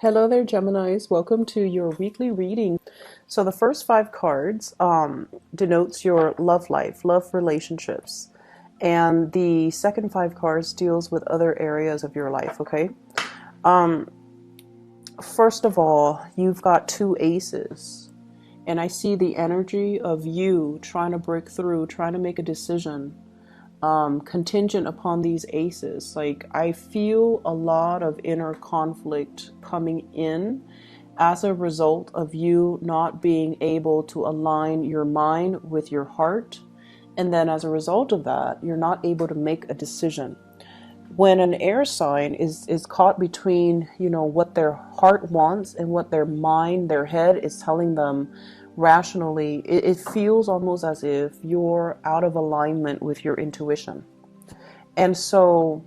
Hello there, Geminis. Welcome to your weekly reading. So the first five cards denotes your love life, love relationships. And the second five cards deals with other areas of your life, okay? First of all, you've got two aces. And I see the energy of you trying to break through, trying to make a decision, contingent upon these aces. Like, I feel a lot of inner conflict coming in as a result of you not being able to align your mind with your heart. And then as a result of that, you're not able to make a decision. When an air sign is caught between, what their heart wants and what their mind, their head is telling them rationally, it feels almost as if you're out of alignment with your intuition. And so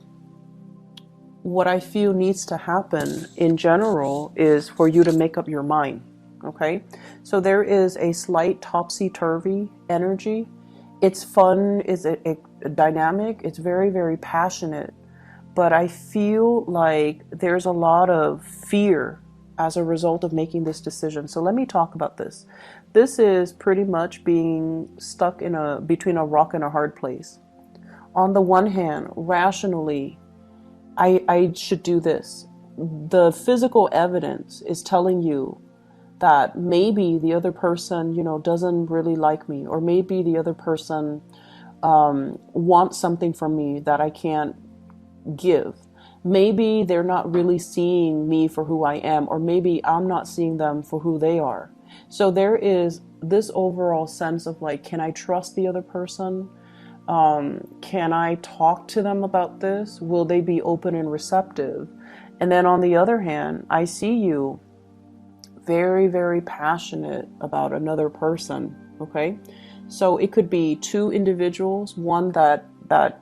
what I feel needs to happen in general is for you to make up your mind. Okay, so there is a slight topsy-turvy energy. It's fun, it's a dynamic, it's very, very passionate, but I feel like there's a lot of fear as a result of making this decision. So let me talk about this. This is pretty much being stuck between a rock and a hard place. On the one hand, rationally, I should do this. The physical evidence is telling you that maybe the other person, doesn't really like me, or maybe the other person wants something from me that I can't give. Maybe they're not really seeing me for who I am, or maybe I'm not seeing them for who they are. So there is this overall sense of like, can I trust the other person? Can I talk to them about this? Will they be open and receptive? And then on the other hand, I see you very, very passionate about another person. Okay. So it could be two individuals, one that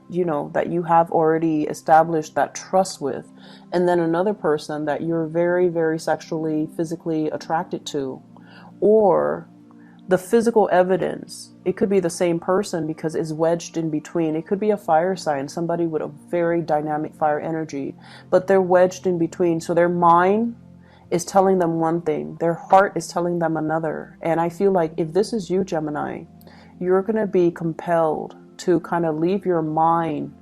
you have already established that trust with, and then another person that you're very, very sexually, physically attracted to. Or the physical evidence, it could be the same person because it's wedged in between. It could be a fire sign, somebody with a very dynamic fire energy, but they're wedged in between. So their mind is telling them one thing, their heart is telling them another. And I feel like if this is you, Gemini, you're going to be compelled to kind of leave your mind,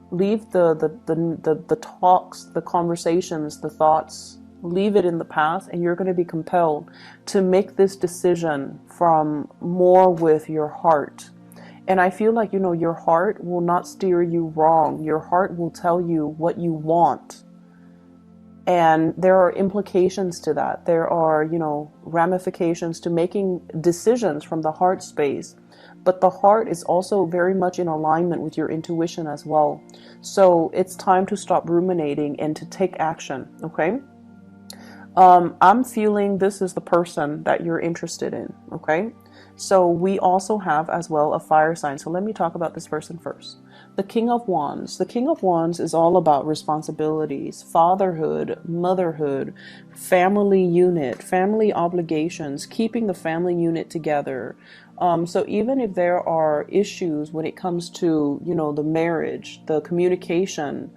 leave the talks, the conversations, the thoughts, leave it in the past, and you're going to be compelled to make this decision from more with your heart. And I feel like, your heart will not steer you wrong. Your heart will tell you what you want. And there are implications to that. There are, ramifications to making decisions from the heart space. But the heart is also very much in alignment with your intuition as well. So it's time to stop ruminating and to take action, okay? I'm feeling this is the person that you're interested in, okay? So we also have as well a fire sign. So let me talk about this person first. The King of Wands. The King of Wands is all about responsibilities, fatherhood, motherhood, family unit, family obligations, keeping the family unit together. So even if there are issues when it comes to, the marriage, the communication,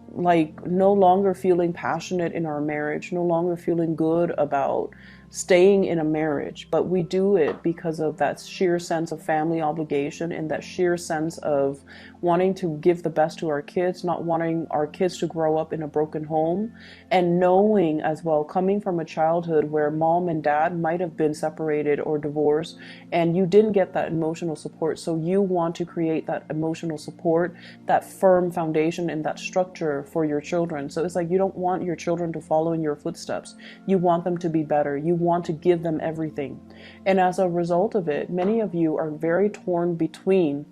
like no longer feeling passionate in our marriage, no longer feeling good about staying in a marriage, but we do it because of that sheer sense of family obligation and that sheer sense of wanting to give the best to our kids, not wanting our kids to grow up in a broken home, and knowing as well, coming from a childhood where mom and dad might have been separated or divorced and you didn't get that emotional support. So you want to create that emotional support, that firm foundation and that structure for your children. So it's like you don't want your children to follow in your footsteps. You want them to be better. You want to give them everything. And as a result of it, many of you are very torn between,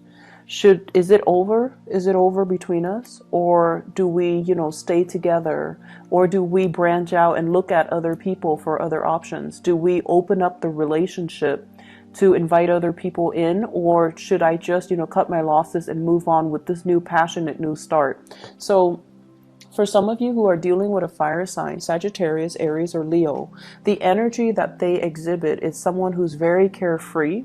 is it over? Is it over between us? Or do we, stay together? Or do we branch out and look at other people for other options? Do we open up the relationship to invite other people in? Or should I just, cut my losses and move on with this new passionate new start? So for some of you who are dealing with a fire sign, Sagittarius, Aries, or Leo, the energy that they exhibit is someone who's very carefree,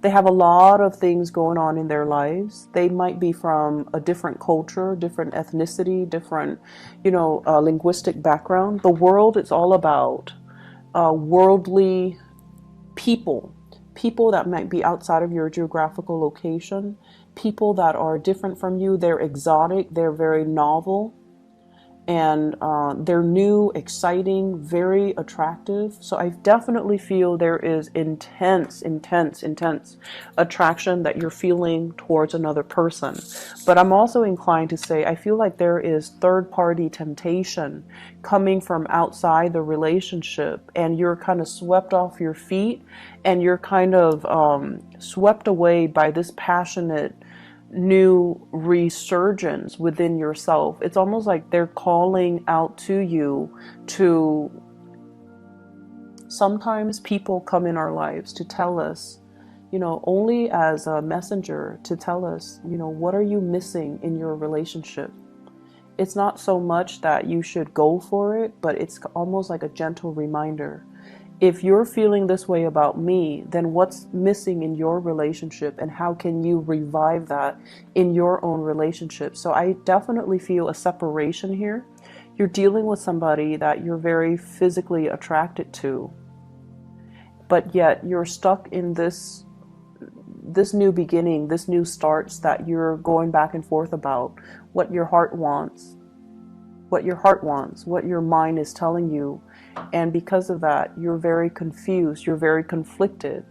They have a lot of things going on in their lives. They might be from a different culture, different ethnicity, different, linguistic background. The world is all about worldly people, people that might be outside of your geographical location, people that are different from you. They're exotic, they're very novel, and they're new, exciting, very attractive. So I definitely feel there is intense attraction that you're feeling towards another person. But I'm also inclined to say I feel like there is third-party temptation coming from outside the relationship, and you're kind of swept off your feet, and you're kind of swept away by this passionate new resurgence within yourself. It's almost like they're calling out to you to, sometimes people come in our lives to tell us, only as a messenger, to tell us, what are you missing in your relationship? It's not so much that you should go for it, but it's almost like a gentle reminder. If you're feeling this way about me, then what's missing in your relationship, and how can you revive that in your own relationship? So I definitely feel a separation here. You're dealing with somebody that you're very physically attracted to, but yet you're stuck in this new beginning, this new starts that you're going back and forth about, what your heart wants, what your mind is telling you. And because of that, you're very confused, you're very conflicted.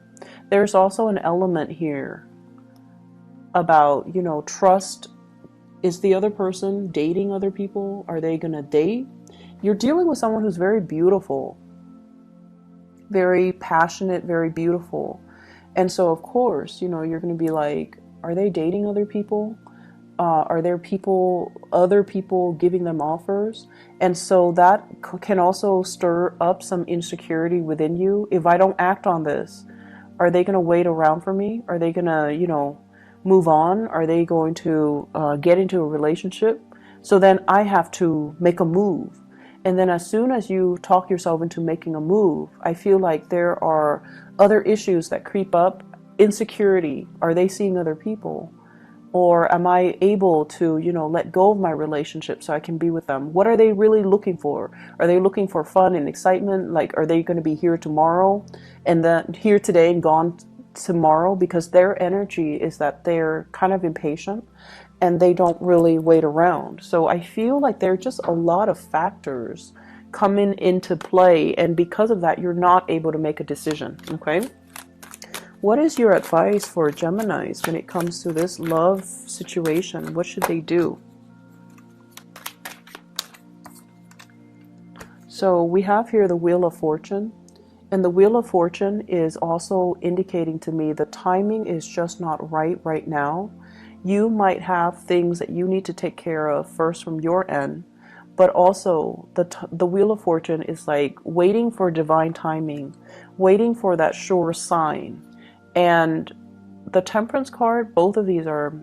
There's also an element here about, trust. Is the other person dating other people? Are they going to date? You're dealing with someone who's very beautiful, very passionate, very beautiful. And so, of course, you're going to be like, are they dating other people? Are there other people giving them offers? And so that can also stir up some insecurity within you. If I don't act on this, are they going to wait around for me? Are they going to, move on? Are they going to get into a relationship? So then I have to make a move. And then as soon as you talk yourself into making a move, I feel like there are other issues that creep up. Insecurity. Are they seeing other people? Or am I able to, let go of my relationship so I can be with them? What are they really looking for? Are they looking for fun and excitement? Like, are they going to be here tomorrow and then here today and gone tomorrow? Because their energy is that they're kind of impatient and they don't really wait around. So I feel like there are just a lot of factors coming into play. And because of that, you're not able to make a decision. Okay. What is your advice for Geminis when it comes to this love situation? What should they do? So we have here the Wheel of Fortune. And the Wheel of Fortune is also indicating to me the timing is just not right now. You might have things that you need to take care of first from your end. But also the Wheel of Fortune is like waiting for divine timing, waiting for that sure sign. And the Temperance card, both of these are,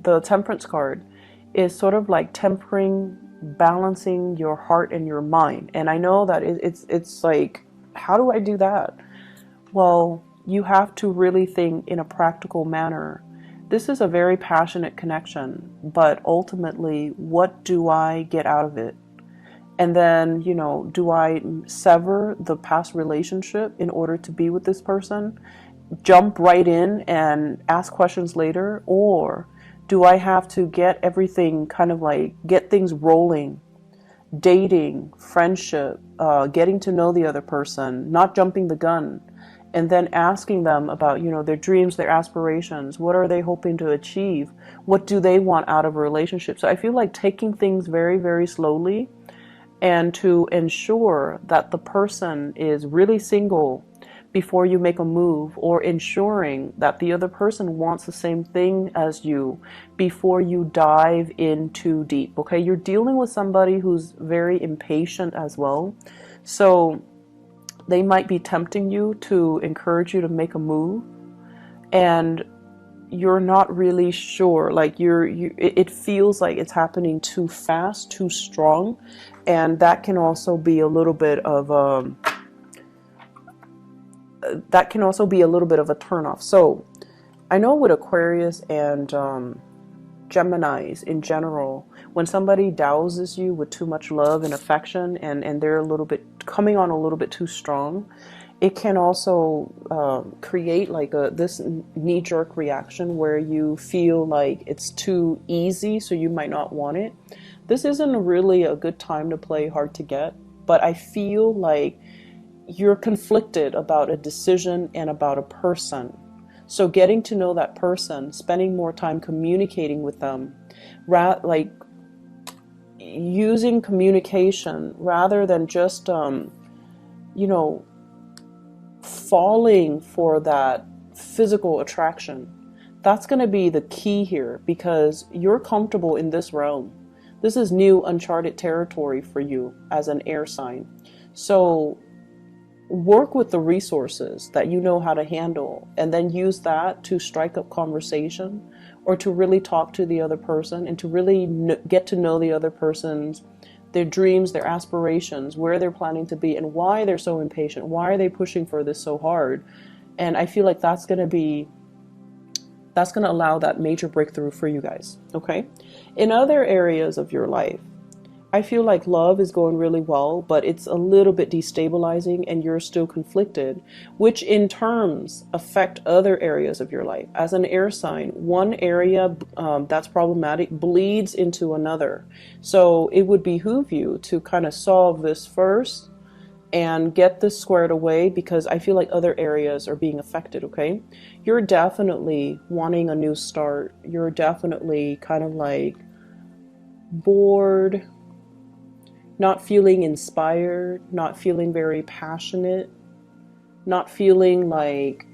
the Temperance card is sort of like tempering, balancing your heart and your mind. And I know that it's like, how do I do that? Well, you have to really think in a practical manner. This is a very passionate connection, but ultimately, what do I get out of it? And then, do I sever the past relationship in order to be with this person? Jump right in and ask questions later? Or do I have to get everything kind of like, get things rolling, dating, friendship, getting to know the other person, not jumping the gun, and then asking them about, their dreams, their aspirations, what are they hoping to achieve? What do they want out of a relationship? So I feel like taking things very, very slowly, and to ensure that the person is really single before you make a move, or ensuring that the other person wants the same thing as you before you dive in too deep. Okay, you're dealing with somebody who's very impatient as well. So they might be tempting you to encourage you to make a move, and you're not really sure. Like it feels like it's happening too fast, too strong, and that can also be a little bit of that can also be a little bit of a turnoff. So I know with Aquarius and Geminis in general, when somebody douses you with too much love and affection, and they're a little bit coming on a little bit too strong, it can also create like this knee-jerk reaction where you feel like it's too easy, so you might not want it. This isn't really a good time to play hard to get, but I feel like you're conflicted about a decision and about a person. So getting to know that person, spending more time communicating with them, like using communication rather than just, you know, falling for that physical attraction. That's going to be the key here, because you're comfortable in this realm. This is new, uncharted territory for you as an air sign. So work with the resources that you know how to handle, and then use that to strike up conversation, or to really talk to the other person, and to really get to know the other person's, their dreams, their aspirations, where they're planning to be, and why they're so impatient. Why are they pushing for this so hard? And I feel like that's going to allow that major breakthrough for you guys. Okay. In other areas of your life, I feel like love is going really well, but it's a little bit destabilizing, and you're still conflicted, which in terms affect other areas of your life. As an air sign, one area that's problematic bleeds into another. So it would behoove you to kind of solve this first and get this squared away, because I feel like other areas are being affected. Okay. You're definitely wanting a new start. You're definitely kind of like bored, not feeling inspired, not feeling very passionate, not feeling like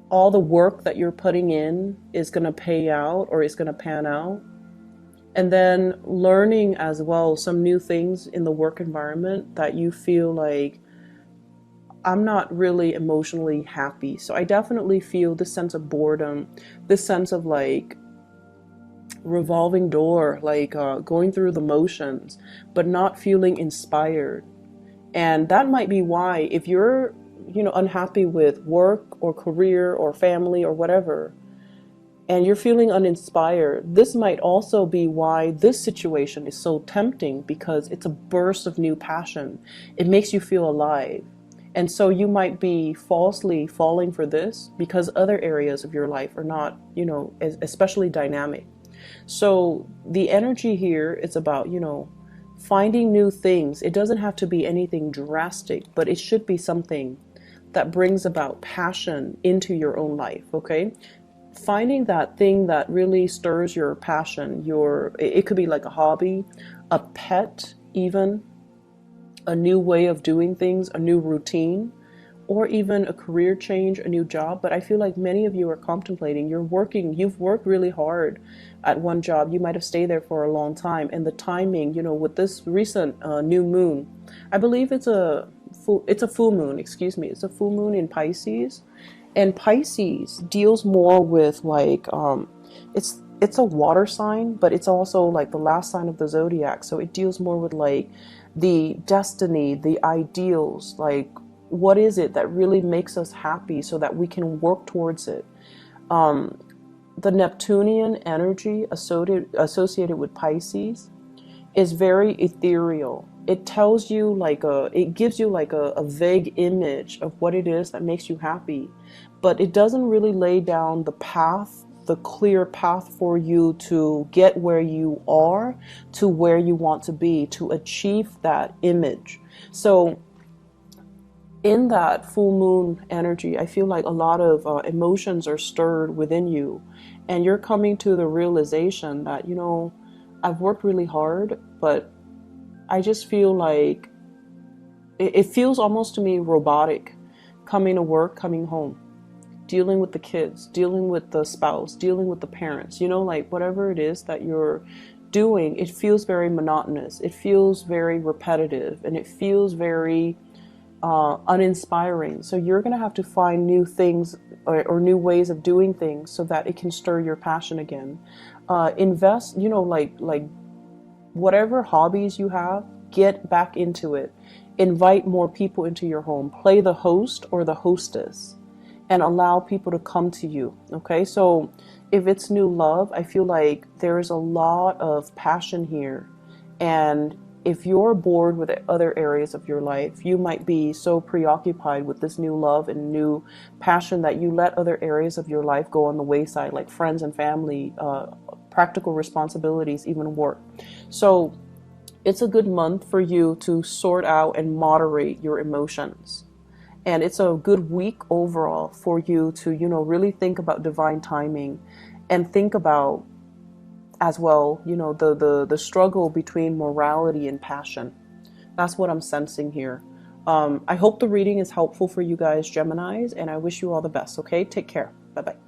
all the work that you're putting in is going to pay out or is going to pan out. And then learning as well some new things in the work environment that you feel like, I'm not really emotionally happy. So I definitely feel this sense of boredom, this sense of like revolving door, like going through the motions, but not feeling inspired. And that might be why, if you're, unhappy with work or career or family or whatever, and you're feeling uninspired, this might also be why this situation is so tempting, because it's a burst of new passion. It makes you feel alive. And so you might be falsely falling for this because other areas of your life are not, especially dynamic. So the energy here is about, finding new things. It doesn't have to be anything drastic, but it should be something that brings about passion into your own life. Okay. Finding that thing that really stirs your passion, it could be like a hobby, a pet, even a new way of doing things, a new routine, or even a career change, a new job. But I feel like many of you are contemplating, you've worked really hard at one job. You might have stayed there for a long time. And the timing, with this recent new moon, I believe it's a full moon, excuse me. It's a full moon in Pisces. And Pisces deals more with like, it's a water sign, but it's also like the last sign of the zodiac. So it deals more with like the destiny, the ideals, like what is it that really makes us happy so that we can work towards it. The Neptunian energy associated with Pisces is very ethereal. It tells you it gives you like a vague image of what it is that makes you happy, but it doesn't really lay down the clear path for you to get where you are to where you want to be, to achieve that image. So in that full moon energy, I feel like a lot of emotions are stirred within you, and you're coming to the realization that, I've worked really hard, but I just feel like it feels almost to me robotic, coming to work, coming home, dealing with the kids, dealing with the spouse, dealing with the parents, like whatever it is that you're doing, it feels very monotonous. It feels very repetitive, and it feels very uninspiring. So you're going to have to find new things or new ways of doing things so that it can stir your passion again. Invest, like whatever hobbies you have, get back into it. invite more people into your home. Play the host or the hostess and allow people to come to you. Okay, so if it's new love, I feel like there's a lot of passion here. And if you're bored with other areas of your life, you might be so preoccupied with this new love and new passion that you let other areas of your life go on the wayside, like friends and family, practical responsibilities, even work. So it's a good month for you to sort out and moderate your emotions. And it's a good week overall for you to, really think about divine timing and think about as well, the struggle between morality and passion. That's what I'm sensing here. I hope the reading is helpful for you guys, Geminis, and I wish you all the best. Okay, take care. Bye bye.